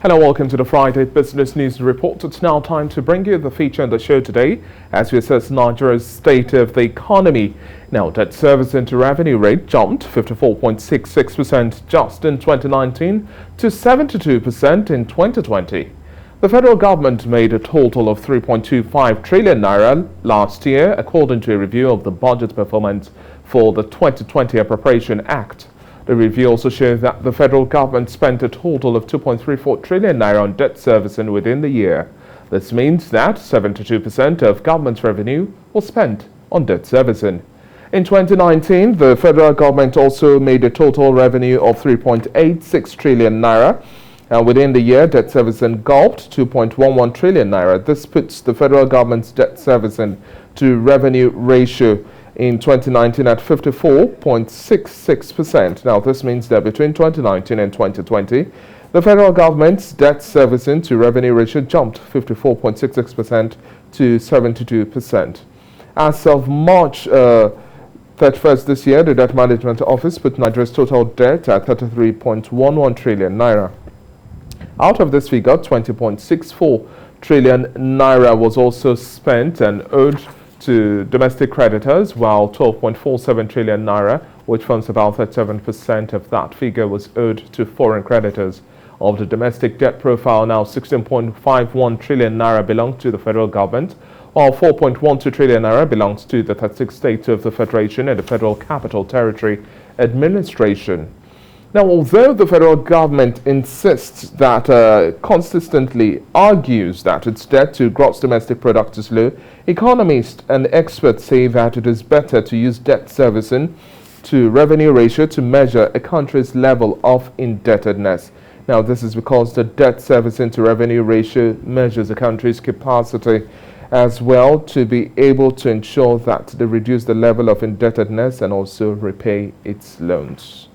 Hello, welcome to the Friday Business News Report. It's now time to bring you the feature on the show today as we assess Nigeria's state of the economy. Now, debt service into revenue rate jumped 54.66% just in 2019 to 72% in 2020. The federal government made a total of 3.25 trillion naira last year, according to a review of the budget performance for the 2020 Appropriation Act. The review also shows that the federal government spent a total of 2.34 trillion naira on debt servicing within the year. This means that 72% of government's revenue was spent on debt servicing. In 2019, the federal government also made a total revenue of 3.86 trillion naira. And within the year, debt servicing gulped 2.11 trillion naira. This puts the federal government's debt servicing to revenue ratio in 2019 at 54.66%. Now, this means that between 2019 and 2020, the federal government's debt servicing to revenue ratio jumped 54.66% to 72%. As of March 31st this year, the Debt Management Office put Nigeria's total debt at 33.11 trillion naira. Out of this figure, 20.64 trillion naira was also spent and owed to domestic creditors, while 12.47 trillion naira, which forms about 37% of that figure, was owed to foreign creditors. Of the domestic debt profile, now 16.51 trillion naira belongs to the federal government, while 4.12 trillion naira belongs to the 36 states of the Federation and the Federal Capital Territory Administration. Now, although the federal government insists that consistently argues that its debt to gross domestic product is low, economists and experts say that it is better to use debt servicing to revenue ratio to measure a country's level of indebtedness. Now, this is because the debt servicing to revenue ratio measures a country's capacity as well to be able to ensure that they reduce the level of indebtedness and also repay its loans.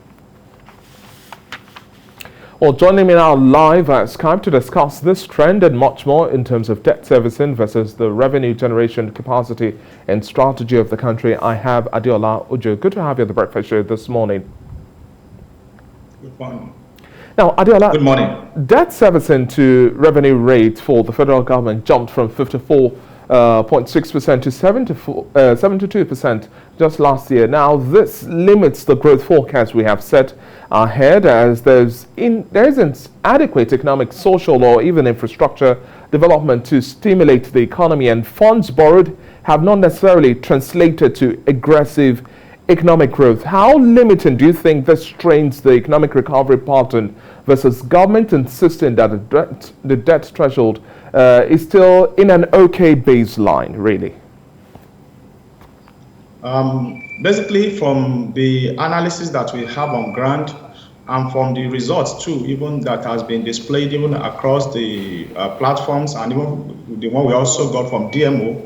Well, joining me now live at Skype to discuss this trend and much more in terms of debt servicing versus the revenue generation capacity and strategy of the country, I have Adeola Ogunbodede. Good to have you at the breakfast show this morning. Good morning. Now, Adeola, good morning. Debt servicing to revenue rate for the federal government jumped from 54.6% to 72% just last year. Now, this limits the growth forecast we have set ahead, as there isn't adequate economic, social, or even infrastructure development to stimulate the economy, and funds borrowed have not necessarily translated to aggressive economic growth. How limiting do you think this strains the economic recovery pattern versus government insisting that the debt threshold is still in an okay baseline, really? Basically, from the analysis that we have on ground and from the results too, even that has been displayed even across the platforms, and even the one we also got from DMO,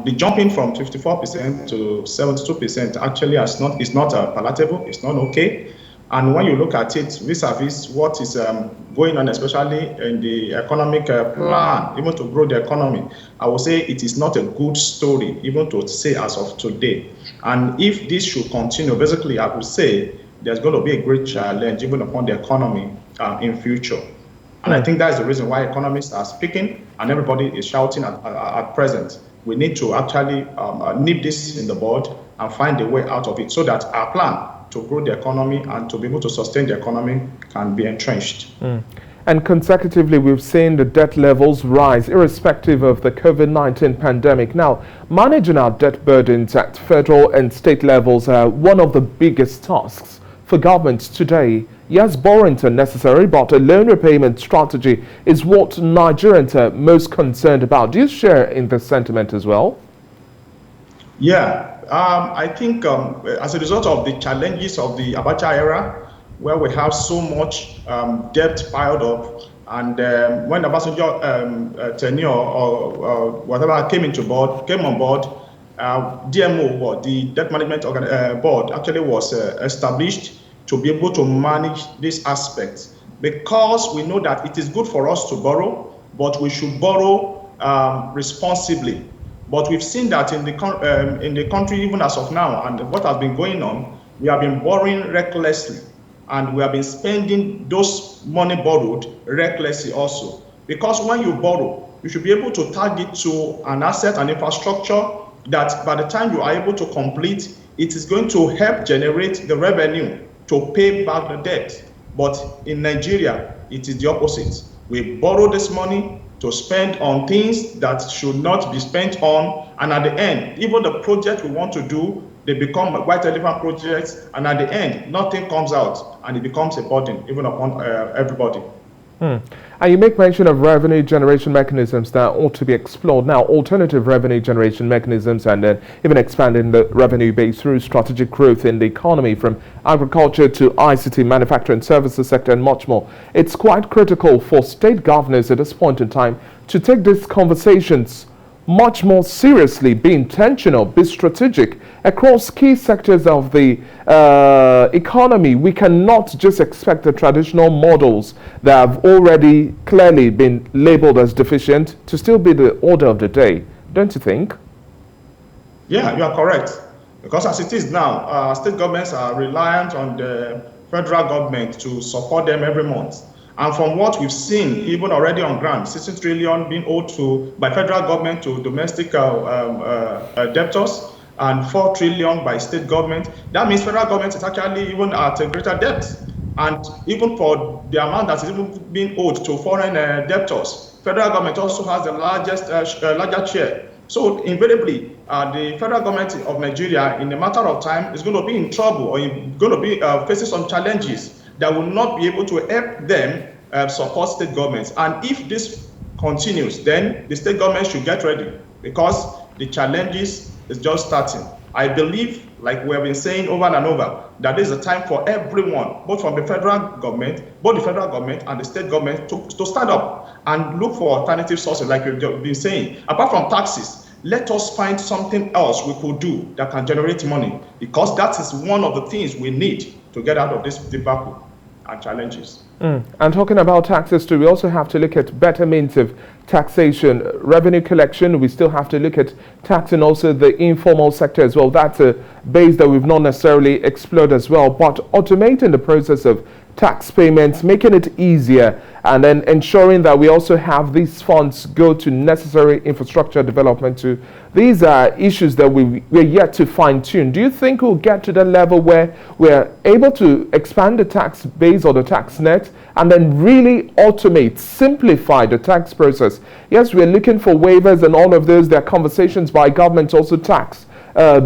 the jumping from 54% to 72% actually is not palatable. It's not okay. And when you look at it vis-a-vis what is going on, especially in the economic plan, even to grow the economy, I would say it is not a good story, even to say as of today. And if this should continue, basically, I would say there's going to be a great challenge even upon the economy in future. And I think that's the reason why economists are speaking and everybody is shouting at present. We need to actually nip this in the bud and find a way out of it so that our plan to grow the economy and to be able to sustain the economy can be entrenched. And consecutively, we've seen the debt levels rise irrespective of the COVID-19 pandemic. Now, managing our debt burdens at federal and state levels are one of the biggest tasks for governments today. Yes, borrowings are necessary, but a loan repayment strategy is what Nigerians are most concerned about. Do you share in this sentiment as well? Yeah, I think as a result of the challenges of the Abacha era, where we have so much debt piled up, and when the Obasanjo tenure or whatever came on board, DMO, the Debt Management Board, actually was established to be able to manage this aspect, because we know that it is good for us to borrow, but we should borrow responsibly. But we've seen that in the country, even as of now, and what has been going on, we have been borrowing recklessly. and we have been spending those money borrowed recklessly also. Because when you borrow, you should be able to target to an asset and infrastructure that by the time you are able to complete, it is going to help generate the revenue to pay back the debt. But in Nigeria, it is the opposite. We borrow this money to spend on things that should not be spent on, and at the end, even the project we want to do, they become white elephant projects, and at the end, nothing comes out, and it becomes a burden even upon everybody. And you make mention of revenue generation mechanisms that ought to be explored. Now, alternative revenue generation mechanisms, and then even expanding the revenue base through strategic growth in the economy, from agriculture to ICT, manufacturing, services sector, and much more. It's quite critical for state governors at this point in time to take these conversations much more seriously, be intentional, be strategic across key sectors of the economy. We cannot just expect the traditional models that have already clearly been labeled as deficient to still be the order of the day, don't you think? Yeah, you are correct. Because as it is now, state governments are reliant on the federal government to support them every month. And from what we've seen, even already on ground, 16 trillion being owed by federal government to domestic debtors, and 4 trillion by state government. That means federal government is actually even at a greater debt. And even for the amount that is even being owed to foreign debtors, federal government also has the larger share. So invariably, the federal government of Nigeria, in a matter of time, is going to be in trouble, or going to be facing some challenges that will not be able to help them support state governments. And if this continues, then the state government should get ready, because the challenges is just starting. I believe, like we have been saying over and over, that this is a time for everyone, both from the federal government, and the state government, to stand up and look for alternative sources, like we've been saying. Apart from taxes, let us find something else we could do that can generate money, because that is one of the things we need to get out of this debacle and challenges. And talking about taxes too, we also have to look at better means of taxation, revenue collection. We still have to look at taxing also the informal sector as well. That's a base that we've not necessarily explored as well. But automating the process of tax payments, making it easier, and then ensuring that we also have these funds go to necessary infrastructure development too. These are issues that we're yet to fine-tune. Do you think we'll get to the level where we're able to expand the tax base or the tax net and then really automate, simplify the tax process? Yes, we're looking for waivers and all of those. There are conversations by government also tax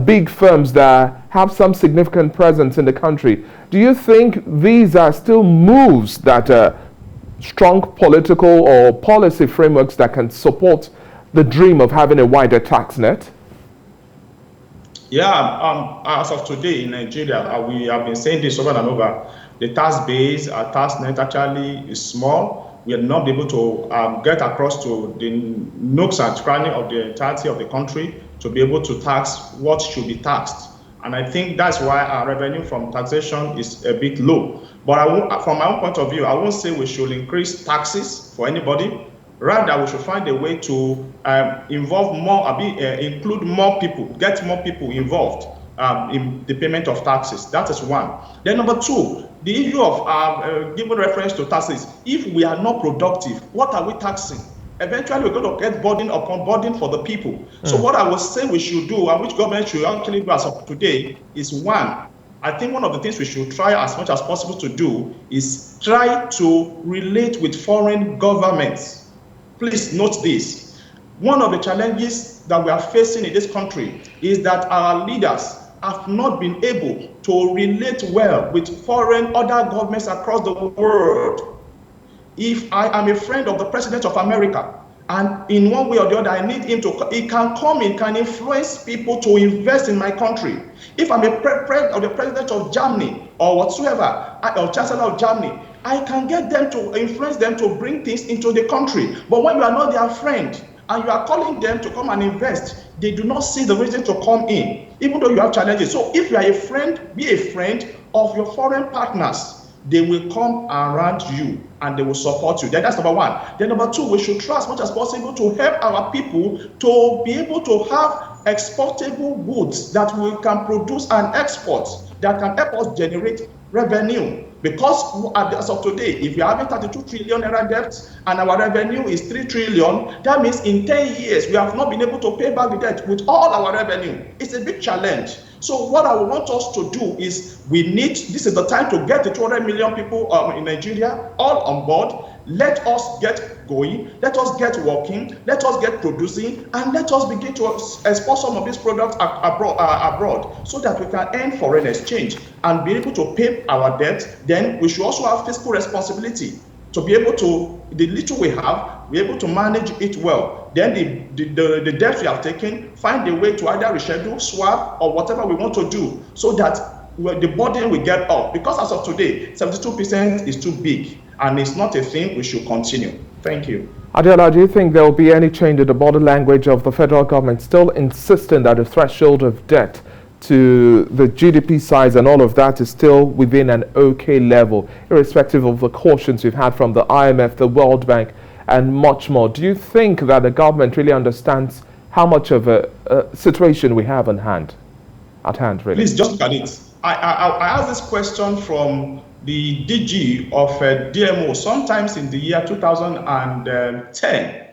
big firms that have some significant presence in the country. Do you think these are still moves that strong political or policy frameworks that can support the dream of having a wider tax net? Yeah, as of today in Nigeria, we have been saying this over and over. The tax base, our tax net actually is small. We are not able to get across to the nooks and crannies of the entirety of the country to be able to tax what should be taxed. And I think that's why our revenue from taxation is a bit low. But from my own point of view, I won't say we should increase taxes for anybody. Rather, we should find a way to involve more, include more people, get more people involved in the payment of taxes. That is one. Then number two, the issue of giving reference to taxes. If we are not productive, what are we taxing? Eventually, we're going to get burden upon burden for the people. So what I would say we should do, and which government should actually do as of today, is one, I think one of the things we should try as much as possible to do is try to relate with foreign governments. Please note this. One of the challenges that we are facing in this country is that our leaders have not been able to relate well with other governments across the world. If I am a friend of the President of America, and in one way or the other, I need him to, he can come in, can influence people to invest in my country. If I'm a friend of the President of Germany or whatsoever, or Chancellor of Germany, I can get them to influence them to bring things into the country. But when you are not their friend, and you are calling them to come and invest, they do not see the reason to come in, even though you have challenges. So if you are a friend, be a friend of your foreign partners. They will come around you and they will support you. Then that's number one. Then number two, we should try as much as possible to help our people to be able to have exportable goods that we can produce and export that can help us generate revenue. Because as of today, if we are having 32 trillion naira debt and our revenue is 3 trillion, that means in 10 years, we have not been able to pay back the debt with all our revenue. It's a big challenge. So what I want us to do is this is the time to get the 200 million people in Nigeria all on board. Let us get going, let us get working, let us get producing, and let us begin to export some of these products abroad so that we can earn foreign exchange and be able to pay our debt. Then we should also have fiscal responsibility to be able to, the little we have, be able to manage it well. Then the debt we have taken, find a way to either reschedule, swap, or whatever we want to do so that the burden will get up. Because as of today, 72% is too big, and it's not a thing we should continue. Thank you. Adeola, do you think there will be any change in the body language of the federal government still insisting that the threshold of debt to the GDP size and all of that is still within an okay level, irrespective of the cautions we've had from the IMF, the World Bank, and much more? Do you think that the government really understands how much of a situation we have at hand, really? Please just look at it. I asked this question from the DG of DMO sometimes in the year 2010.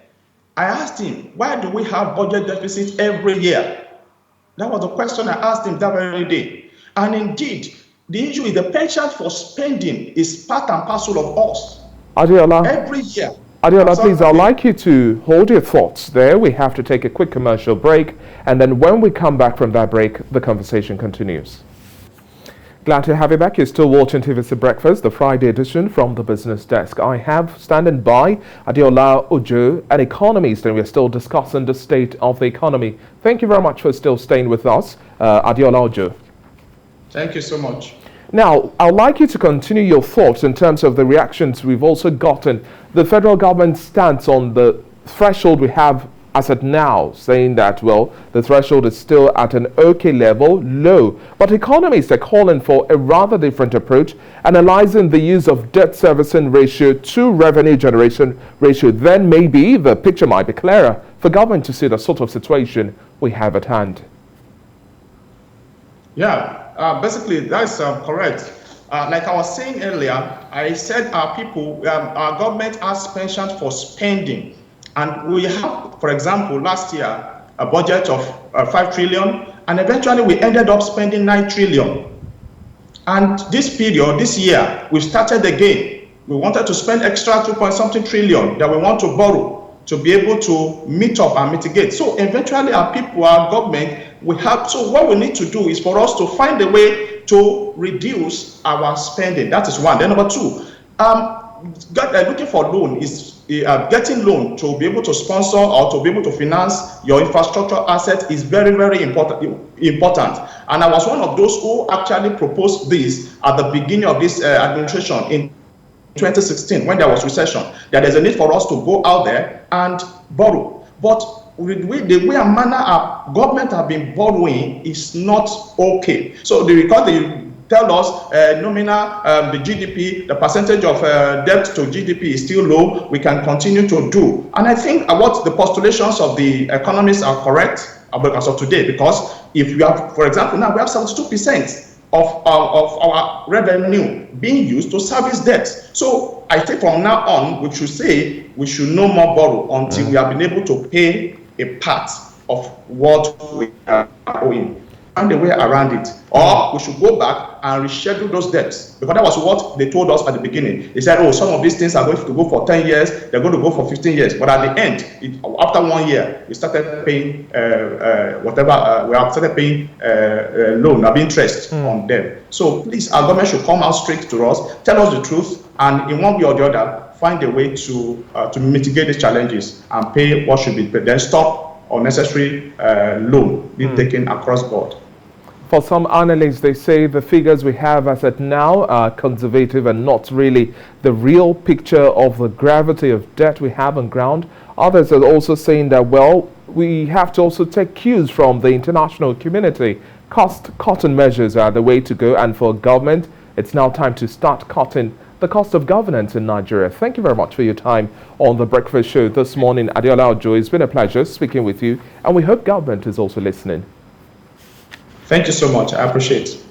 I asked him, why do we have budget deficit every year? That was the question I asked him that very day. And indeed, the issue is the penchant for spending is part and parcel of us. Adeola, every year. Adeola, please, I'd like you to hold your thoughts there. We have to take a quick commercial break, and then when we come back from that break, the conversation continues. Glad to have you back. You're still watching TVC Breakfast, the Friday edition from the business desk. I have standing by Adeola Ojo, an economist, and we're still discussing the state of the economy. Thank you very much for still staying with us, Adeola Ojo. Thank you so much. Now, I'd like you to continue your thoughts in terms of the reactions we've also gotten. The federal government stance on the threshold we have as at now, saying that, well, the threshold is still at an okay level, low. But economists are calling for a rather different approach, analyzing the use of debt servicing ratio to revenue generation ratio. Then maybe the picture might be clearer for government to see the sort of situation we have at hand. Yeah, basically that's correct. Like I was saying earlier, I said our government has penchant for spending. And we have, for example, last year, a budget of 5 trillion, and eventually we ended up spending 9 trillion. And this year, we started again. We wanted to spend extra 2-point-something trillion that we want to borrow to be able to meet up and mitigate. So eventually our government, so what we need to do is for us to find a way to reduce our spending. That is one. Then number two, looking for loan is getting loan to be able to sponsor or to be able to finance your infrastructure asset is very, very important. And I was one of those who actually proposed this at the beginning of this administration in 2016 when there was recession, that there's a need for us to go out there and borrow. But the way and manner our government have been borrowing is not okay. So they tell us nominal the GDP, the percentage of debt to GDP is still low. We can continue to do. And I think what the postulations of the economists are correct as of today, because if you have, for example, now we have 72% of our revenue being used to service debt. So I think from now on, we should say we should no more borrow until we have been able to pay a part of what we are owing. Find a way around it, or we should go back and reschedule those debts, because that was what they told us at the beginning. They said, oh, some of these things are going to go for 10 years, they're going to go for 15 years, but at the end, after 1 year, we started paying we have started paying loan of interest on them. So please, our government should come out straight to us, tell us the truth, and in one way or the other, find a way to mitigate these challenges and pay what should be paid. Then stop unnecessary loan being taken across board. For some analysts, they say the figures we have as at now are conservative and not really the real picture of the gravity of debt we have on ground. Others are also saying that, well, we have to also take cues from the international community. Cost-cutting measures are the way to go, and for government, it's now time to start cutting the cost of governance in Nigeria. Thank you very much for your time on the Breakfast Show this morning. Adeola Ojo, it's been a pleasure speaking with you, and we hope government is also listening. Thank you so much. I appreciate it.